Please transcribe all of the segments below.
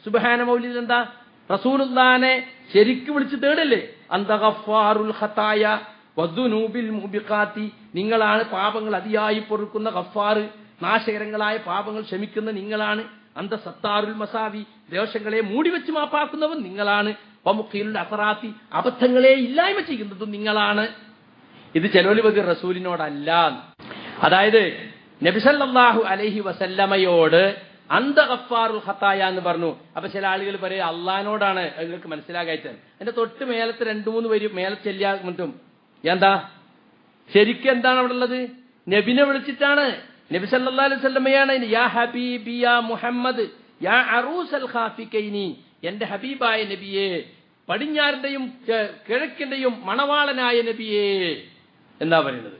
സുബ്ഹാന മൗലിദ് എന്താ? റസൂലുള്ളാഹിനെ ശരിക്ക് വിളിച്ച് തേടല്ലേ? അന്ത ഗഫാറുൽ ഖതായ വദ്ദുനൂബിൽ മുബിഖാത്തി, നിങ്ങളാണ് പാപങ്ങൾ അതിയായി പൊറുക്കുന്ന ഗഫാർ, നാശകരങ്ങളായ പാപങ്ങൾ ക്ഷമിക്കുന്ന നിങ്ങളാണ്. അന്ത സത്താറുൽ മസാവി, ദോഷങ്ങളെ മൂടിവെച്ച് മാപ്പാക്കുന്നവൻ നിങ്ങളാണ്. വമുഖീലുൽ അസറാത്തി, അബദ്ധങ്ങളെ ഇല്ലായ്മ ചെയ്യുന്നതും നിങ്ങളാണ്. ഇത് ചെലോലിപതി റസൂലിനോടല്ല. അതായത് നബി സല്ലല്ലാഹു അലൈഹി വസല്ലമയോട് അന്ത ഗഫാറുൽ ഖതായ എന്ന് പറഞ്ഞു. അപ്പൊ ചില ആളുകൾ പറയും അള്ളഹാനോടാണ്, നിങ്ങൾക്ക് മനസ്സിലാകായിട്ട്. അതിന്റെ തൊട്ട് മേലത്തെ 2-3 വരി മേലെ ചെല്ലാൻ പറ്റും. എന്താ ശരിക്കും എന്താണ് അവിടെ ഉള്ളത്? നബിനെ വിളിച്ചിട്ടാണ്. നബി സല്ലല്ലാഹു അലൈഹി വസല്ലമയാണ് യാ ഹബീബി യാ മുഹമ്മദ് യാ അറൂസൽ ഖാഫികൈനി, എന്റെ ഹബീബായ നബിയേ, പടിഞ്ഞാറിന്റെയും കിഴക്കിന്റെയും മണവാളനായ നബിയേ എന്നാ പറയുന്നത്.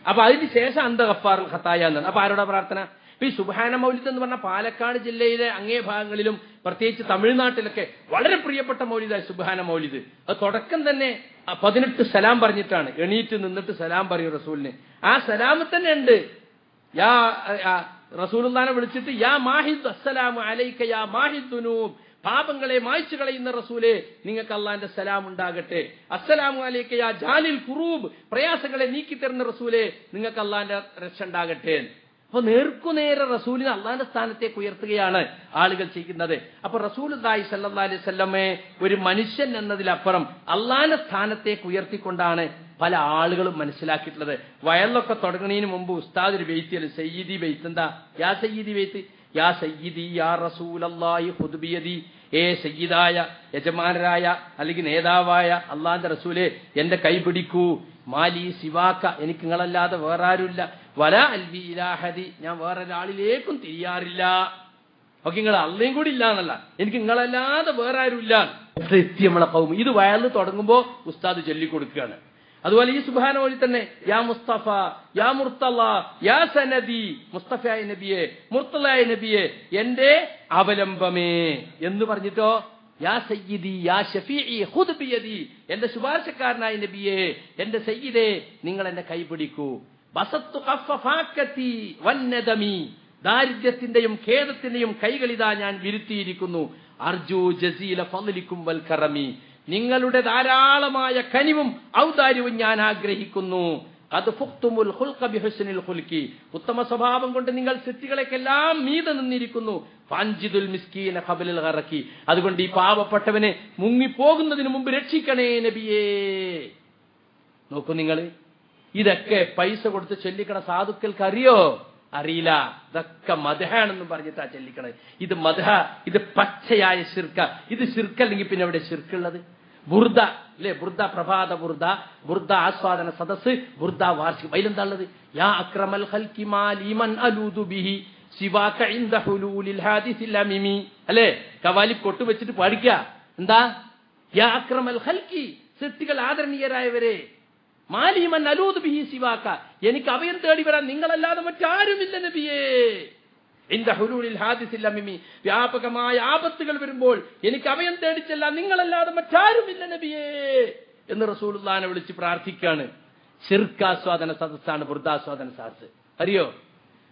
അപ്പൊ അതിന് ശേഷം അന്ത ഗഫാറുൽ ഖതായ എന്നാണ്. അപ്പൊ ആരോടാ പ്രാർത്ഥന? ഈ സുബ്ഹാന മൗലിദ് എന്ന് പറഞ്ഞാൽ പാലക്കാട് ജില്ലയിലെ അങ്ങേ ഭാഗങ്ങളിലും പ്രത്യേകിച്ച് തമിഴ്നാട്ടിലൊക്കെ വളരെ പ്രിയപ്പെട്ട മൗലിദായി സുബ്ഹാന മൗലിദ്. അത് തുടക്കം തന്നെ 18 സലാം പറഞ്ഞിട്ടാണ്. എണീറ്റ് നിന്നിട്ട് സലാം പറയും റസൂലിന്. ആ സലാം തന്നെ ഉണ്ട്. യാ റസൂലുള്ളാഹിനെ വിളിച്ചിട്ട് യാ മാഹിദ് അസ്സലാമു അലൈക യാ മാഹിദ് ദുനൂബ്, പാപങ്ങളെ മായ്ച്ചു കളയുന്ന റസൂലേ, നിങ്ങൾക്ക് അള്ളാന്റെ സലാം ഉണ്ടാകട്ടെ. അസ്സലാമു അലൈക യാ ജാലിൽ ഖുറൂബ്, പ്രയാസങ്ങളെ നീക്കിത്തരുന്ന റസൂലേ, നിങ്ങൾക്ക് അള്ളാന്റെ രക്ഷ ഉണ്ടാകട്ടെ. അപ്പൊ നേർക്കുനേരെ റസൂലിനെ അള്ളാന്റെ സ്ഥാനത്തേക്ക് ഉയർത്തുകയാണ് ആളുകൾ ചെയ്യുന്നത്. അപ്പൊ റസൂലുള്ളാഹി സ്വല്ലല്ലാഹു അലൈഹി വസല്ലമയെ ഒരു മനുഷ്യൻ എന്നതിലപ്പുറം അള്ളാന്റെ സ്ഥാനത്തേക്ക് ഉയർത്തിക്കൊണ്ടാണ് പല ആളുകളും മനസ്സിലാക്കിയിട്ടുള്ളത്. വയലിലൊക്കെ തുടങ്ങുന്നതിന് മുമ്പ് ഉസ്താദ് ഒരു ബെയ്ത്ത്, സയ്യിദി ബെയ്ത്ത്. എന്താ യാ സയ്യിദി ബെയ്ത്ത്? യാ സയ്യിദി യാ റസൂലല്ലാഹി ഖുദ് ബിയദി, ഏ സയ്യിദായ യജമാനരായ അല്ലെങ്കിൽ നേതാവായ അള്ളാന്റെ റസൂലെ, എന്റെ കൈ പിടിക്കൂ. മാലി സിവാക്ക, എനിക്ക് നിങ്ങളല്ലാതെ വേറെ ആരുമില്ല. വല അൽവി ഇലാഹദി, ഞാൻ വേറൊരാളിലേക്കും തിരിയാറില്ല. ഓക്കെ, നിങ്ങൾ അള്ളയും കൂടി ഇല്ല എന്നല്ല, എനിക്ക് നിങ്ങളല്ലാതെ വേറെ ആരുമില്ല. നമ്മളെ കൗമ് ഇത് വയലിൽ തുടങ്ങുമ്പോ ഉസ്താദ് ചൊല്ലിക്കൊടുക്കുകയാണ്. അതുപോലെ ഈ സുബ്ഹാന മൗലിദ് തന്നെ യാ മുസ്തഫ യാ മുർത്തല യാ സനദി, മുസ്തഫയായ നബിയെ, മുർത്തലായ നബിയെ, എന്റെ അവലംബമേ എന്ന് പറഞ്ഞിട്ടോ യാ സയ്യിദി യാ ഷഫീഇ ഖുദ് ബിയദി, എന്റെ ശുപാർശക്കാരനായ നബിയെ, എന്റെ സയ്യിദേ, നിങ്ങൾ എന്റെ കൈ പിടിക്കൂ. ബസത്തു ഖഫഫാക്കതി വന്നദമി, ദാരിദ്ര്യത്തിന്റെയും ഖേദത്തിന്റെയും കൈകളിതാ ഞാൻ വിരുത്തിയിരിക്കുന്നു. അർജു ജസീല ഫളിക്കും വൽ കറമി, നിങ്ങളുടെ ധാരാളമായ കനിവും ഔദാര്യവും ഞാൻ ആഗ്രഹിക്കുന്നു. അത് ഫുഖ്തുമുൽ ഖുൽഖ ബിഹുസ്നിൽ ഖുൽഖി, ഉത്തമ സ്വഭാവം കൊണ്ട് നിങ്ങൾ സൃഷ്ടികളെല്ലാം മീതെ നിന്നിരിക്കുന്നു. ഫാൻജിദുൽ മിസ്കീന ഖബലൽ ഗറഖി, അതുകൊണ്ട് ഈ പാവപ്പെട്ടവനെ മുങ്ങിപ്പോകുന്നതിന് മുമ്പ് രക്ഷിക്കണേ നബിയേ. നോക്കൂ നിങ്ങൾ, ഇതൊക്കെ പൈസ കൊടുത്ത് ചൊല്ലിക്കണ സാധുക്കൾക്ക് അറിയോ? അറിയില്ല. ഇതൊക്കെ മദ്ഹാണെന്നും പറഞ്ഞിട്ടാ ചൊല്ലിക്കണത്. ഇത് മദ്ഹ, ഇത് പച്ചയായ ശിർക്ക. ഇത് ശിർക്കല്ലെങ്കിൽ പിന്നെ എവിടെ ശിർക്കുള്ളത്? ബുർദ അല്ലെ, ബുർദ പ്രഭാത ബുർദ, ബുർദ ആസ്വാദന സദസ്, ബുർദ വാർഷികം. അതിലെന്താ ഉള്ളത്? യാ അക്രമൽ ഖൽഖി മാലിമൻ അലൂദു ബിഹി സിവാക ഇൻദ ഹുലൂലിൽ ഹാദിസിൽ അമിമി, അല്ലേ? കവാലി കൊട്ടു വെച്ചിട്ട് പാടിക്കുക. എന്താ? യാ അക്രമൽ ഖൽഖി, സൃഷ്ടികൾ ആദരണീയരായവരെ, മാലിമൻ അലൂദു ബിഹി സിവാക, എനിക്ക് അഭയം തേടി വരാൻ നിങ്ങളല്ലാതെ മറ്റാരുമില്ല നബിയേ. ഇൻദ ഹുലൂലിൽ ഹാദിസിൽ അമിമി, വ്യാപകമായ ആപത്തുകൾ വരുമ്പോൾ എനിക്ക് അഭയം തേടിച്ചല്ല നിങ്ങളല്ലാതെ മറ്റാരുമില്ല നബിയേ എന്ന് റസൂലുള്ളാഹിനെ വിളിച്ച് പ്രാർത്ഥിക്കാണ്. ശിർക്കാസ്വാദന സദസ്സാണ് ബുർദാസ്വാദന സദസ്സ്, അറിയോ?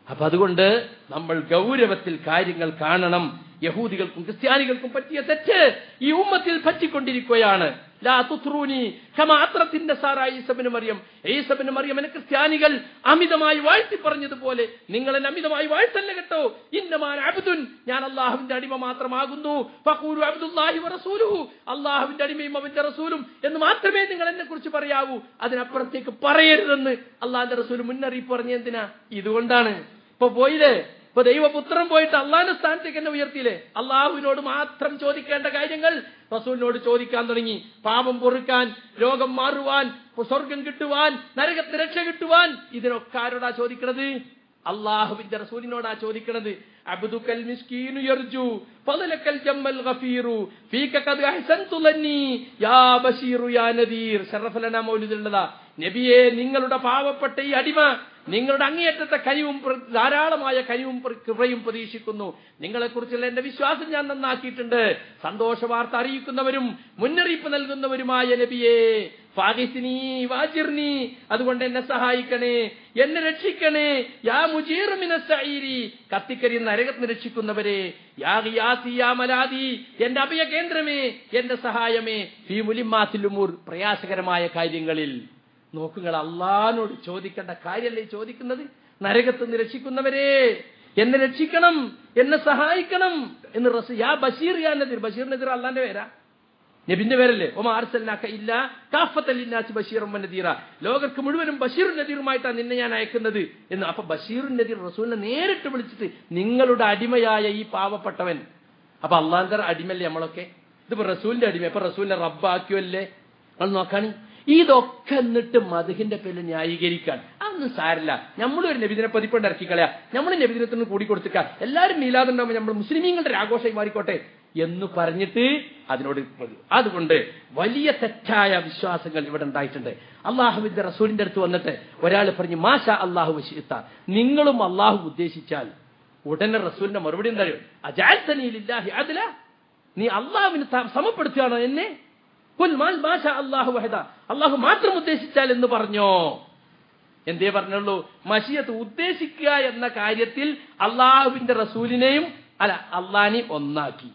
അപ്പൊ അതുകൊണ്ട് നമ്മൾ ഗൗരവത്തിൽ കാര്യങ്ങൾ കാണണം. യഹൂദികൾക്കും ക്രിസ്ത്യാനികൾക്കും പറ്റിയ തെറ്റ് ഈ ഉമ്മത്തിൽ പറ്റിക്കൊണ്ടിരിക്കുകയാണ്. ലാ തുത്റൂനി കമാ അത്റത്തിൻ നസാറ ഈസ ഇബ്നു മറിയം, ഈസ ഇബ്നു മറിയമിനെ ക്രിസ്ത്യാനികൾ അമിതമായി വാഴ്ത്തി പറഞ്ഞതുപോലെ നിങ്ങൾ എന്നെ അമിതമായി വാഴ്ത്തല്ല കേട്ടോ. ഇന്നമാ അബ്ദുൻ, ഞാൻ അല്ലാഹുവിന്റെ അടിമ മാത്രമാകുന്നു. ഫഖൂലു അബ്ദുല്ലാഹി വറസൂലുഹു, അല്ലാഹുവിന്റെ അടിമയും അവന്റെ റസൂലും എന്ന് മാത്രമേ നിങ്ങൾ എന്നെ കുറിച്ച് പറയാവൂ, അതിനപ്പുറത്തേക്ക് പറയരുതെന്ന് അല്ലാഹുവിന്റെ റസൂൽ മുന്നറിയിപ്പ് പറഞ്ഞ എന്തിനാ? ഇതുകൊണ്ടാണ്. ഇപ്പൊ പോയില്ലേ, ഇപ്പൊ ദൈവപുത്രൻ പോയിട്ട് അള്ളാഹിന്റെ സ്ഥാനത്തേക്ക് എന്നെ ഉയർത്തിയില്ലേ? അള്ളാഹുവിനോട് മാത്രം ചോദിക്കേണ്ട കാര്യങ്ങൾ റസൂലിനോട് ചോദിക്കാൻ തുടങ്ങി. പാപം പൊറുക്കാൻ, രോഗം മാറുവാൻ, സ്വർഗം കിട്ടുവാൻ, നരകത്തിന് രക്ഷ കിട്ടുവാൻ, ഇതിനൊക്കെ ആരോടാ ചോദിക്കണത്? അള്ളാഹുവിന്റെ റസൂലിനോടാ ചോദിക്കണത്. അബ്ദുക്കൽ മിസ്കീനു യർജു ഫളലക്കൽ ജമ്മൽ ഗഫീറു ഫീക ഖദ് അഹ്സൻതു ലന്നി യാ ബശീറു യാ നദീർ. ശറഫലന മൗലിദുള്ളതാ. നബിയെ, നിങ്ങളുടെ പാവപ്പെട്ട ഈ അടിമ നിങ്ങളുടെ അങ്ങേയറ്റത്തെ കനിവും ധാരാളമായ കനിവും കൃപയും പ്രതീക്ഷിക്കുന്നു. നിങ്ങളെക്കുറിച്ചുള്ള എന്റെ വിശ്വാസം ഞാൻ നന്നാക്കിയിട്ടുണ്ട്. സന്തോഷ വാർത്ത അറിയിക്കുന്നവരും മുന്നറിയിപ്പ് നൽകുന്നവരുമായ നബിയേ, ഫാഗിസ്നി വാജിർനി, അതുകൊണ്ട് എന്നെ സഹായിക്കണേ, എന്നെ രക്ഷിക്കണേ. യാ മുജീറു മിനസ് സഈരി, കത്തിക്കരിയുന്ന നരകത്തിന് രക്ഷിക്കുന്നവരെ. യാ ഗിയാസി യാ മലാദി, എന്റെ അഭയ കേന്ദ്രമേ, എന്റെ സഹായമേ. ഫീ മുലിമാത്തിൽ ഉമൂർ, പ്രയാസകരമായ കാര്യങ്ങളിൽ. നോക്കുങ്ങൾ, അള്ളാഹിനോട് ചോദിക്കേണ്ട കാര്യമല്ലേ ചോദിക്കുന്നത്? നരകത്ത് നിന്ന് രക്ഷിക്കുന്നവരെ, എന്നെ രക്ഷിക്കണം, എന്നെ സഹായിക്കണം എന്ന് റസൂൽ. യാ ബഷീർ യാ നദീർ, ബഷീർ നദീർ അള്ളാന്റെ പേരാ, നബിന്റെ പേരല്ലേ. ഒമാ അർസൽനാക ഇല്ലാ കാഫത്തൽ ലിന്നാസി ബശീറൻ വനദീറ, ലോകർക്ക് മുഴുവനും ബഷീറും നദീറുമായിട്ടാണ് നിന്നെ ഞാൻ അയക്കുന്നത് എന്ന്. അപ്പൊ ബഷീറും നദീർ റസൂലിനെ നേരിട്ട് വിളിച്ചിട്ട് നിങ്ങളുടെ അടിമയായ ഈ പാവപ്പെട്ടവൻ. അപ്പൊ അള്ളാന്റെ അടിമല്ലേ നമ്മളൊക്കെ? ഇതിപ്പോ റസൂലിന്റെ അടിമ, ഇപ്പൊ റസൂലിനെ റബ്ബാക്കിയല്ലേ അത് നോക്കാണ്. ഇതൊക്കെ എന്നിട്ട് മദ്ഹിന്റെ പേരിൽ ന്യായീകരിക്കാൻ അതൊന്നും സാരില്ല. നമ്മളൊരു നബിദിനെ പതിപ്പണ്ട് ഇറക്കിക്കളയാ, നമ്മൾ നബിദിനത്തിന് കൂടി കൊടുത്തിക്ക, എല്ലാവരും മീലാദുണ്ടാവുമ്പോൾ നമ്മൾ മുസ്ലിമീങ്ങളുടെ ആഘോഷമായി മാറിക്കോട്ടെ എന്ന് പറഞ്ഞിട്ട് അതിനോട്. അതുകൊണ്ട് വലിയ തെറ്റായ വിശ്വാസങ്ങൾ ഇവിടെ ഉണ്ടായിട്ടുണ്ട്. അള്ളാഹുവിന്റെ റസൂലിന്റെ അടുത്ത് വന്നിട്ട് ഒരാൾ പറഞ്ഞു മാഷാ അള്ളാഹു വശീത്ത, നിങ്ങളും അള്ളാഹു ഉദ്ദേശിച്ചാൽ. ഉടനെ റസൂലിന്റെ മറുപടി എന്താ? അജഅൽതനീ ലില്ലാഹി അദ്ല, നീ അള്ളാഹുവിന് സമപ്പെടുത്തുകയാണോ എന്നെ? ഖുൽ മാഷാ അല്ലാഹു വഹദ, അള്ളാഹു മാത്രം ഉദ്ദേശിച്ചാൽ എന്ന് പറഞ്ഞോ? എന്തേ പറഞ്ഞുള്ളൂ? മശിയത്ത് ഉദ്ദേശിക്കുക എന്ന കാര്യത്തിൽ അള്ളാഹുവിന്റെ റസൂലിനെയും അള്ളാഹിനെയും ഒന്നാക്കി.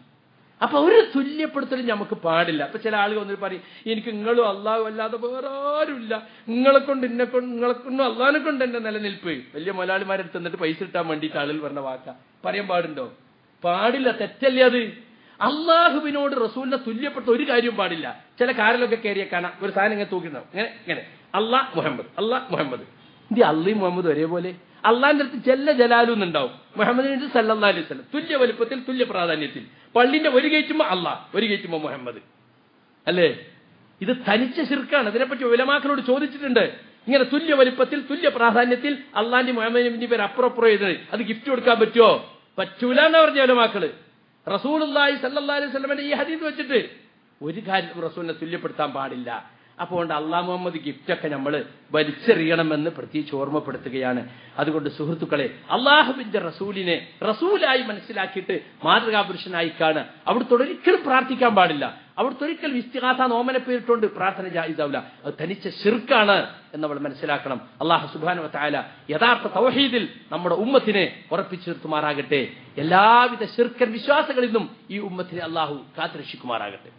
അപ്പൊ ഒരു തുല്യപ്പെടുത്തലും നമുക്ക് പാടില്ല. അപ്പൊ ചില ആളുകൾ വന്നിട്ട് പറയും, എനിക്ക് നിങ്ങളും അള്ളാഹു അല്ലാതെ വേറെ ആരുമില്ല, നിങ്ങളെക്കൊണ്ടും അള്ളാഹിനെ കൊണ്ട് എന്റെ നിലനിൽപ്പ്. വലിയ മുതലാളിമാരെടുത്ത് എന്നിട്ട് പൈസ കിട്ടാൻ വേണ്ടിയിട്ട് ആളുകൾ പറഞ്ഞ വാക്ക പറയാൻ പാടുണ്ടോ? പാടില്ല, തെറ്റല്ലേ അത്. അള്ളാഹുവിനോട് റസൂലിനെ തുല്യപ്പെട്ട ഒരു കാര്യവും പാടില്ല. ചില കാറിലൊക്കെ കയറിയ കാണാം ഒരു സാധനം ഇങ്ങനെ തൂക്കിണ്ടാവും, ഇങ്ങനെ അള്ളാഹ് മുഹമ്മദ്, അള്ളാഹ് മുഹമ്മദ്. ഇത് അള്ളയും മുഹമ്മദ് ഒരേപോലെ. അള്ളാഹിന്റെ അടുത്ത് ജല്ല ജലാലും ഉണ്ടാവും, മുഹമ്മദിന്റെ സല്ലല്ലാഹു അലൈഹി വസല്ലം തുല്യ വലുപ്പത്തിൽ തുല്യ പ്രാധാന്യത്തിൽ. പള്ളിന്റെ ഒരു ഗേറ്റുമ്പോ അള്ളാഹ്, ഒരു ഗേറ്റുമ്പോ മുഹമ്മദ്, അല്ലേ? ഇത് തനിച്ച ശിർക്കാണ്. ഇതിനെപ്പറ്റി ഉലമാക്കളോട് ചോദിച്ചിട്ടുണ്ട്. ഇങ്ങനെ തുല്യ വലുപ്പത്തിൽ തുല്യ പ്രാധാന്യത്തിൽ അള്ളാഹിന്റെ മുഹമ്മദിന്റെ പേര് അപ്പുറപ്പുറം എഴുതുന്നത്, അത് ഗിഫ്റ്റ് കൊടുക്കാൻ പറ്റുമോ? പറ്റൂല എന്ന് പറഞ്ഞ ഉലമാക്കള്. റസൂലുള്ളാഹി സ്വല്ലല്ലാഹു അലൈഹി വസല്ലമയുടെ ഈ ഹദീസ് വെച്ചിട്ട് ഒരു കാര്യം റസൂലിനെ തുല്യപ്പെടുത്താൻ പാടില്ല. അപ്പോൾ അള്ളാഹ് മുഹമ്മദ് ഗിഫ്റ്റൊക്കെ നമ്മൾ വലിച്ചെറിയണമെന്ന് പ്രത്യേകിച്ച് ഓർമ്മപ്പെടുത്തുകയാണ്. അതുകൊണ്ട് സുഹൃത്തുക്കളെ, അള്ളാഹുവിന്റെ റസൂലിനെ റസൂലായി മനസ്സിലാക്കിയിട്ട് മാതൃകാപുരുഷനായി കാണുക. അവിടുത്തെ ഒരിക്കലും പ്രാർത്ഥിക്കാൻ പാടില്ല. അവിടുത്തെ ഒരിക്കലും ഇസ്തിഗാസ നോമനെ പേരിട്ടുകൊണ്ട് പ്രാർത്ഥന ജായിസാവില്ല. അത് തനിച്ച ശിർക്കാണ് എന്നവൾ മനസ്സിലാക്കണം. അള്ളാഹു സുബ്ഹാനഹു വ തആല യഥാർത്ഥ തൗഹീദിൽ നമ്മുടെ ഉമ്മത്തിനെ ഉറപ്പിച്ചു നിർത്തുമാറാകട്ടെ. എല്ലാവിധ ശിർക്കൻ വിശ്വാസങ്ങളിൽ നിന്നും ഈ ഉമ്മത്തിനെ അള്ളാഹു കാത്തുരക്ഷിക്കുമാറാകട്ടെ.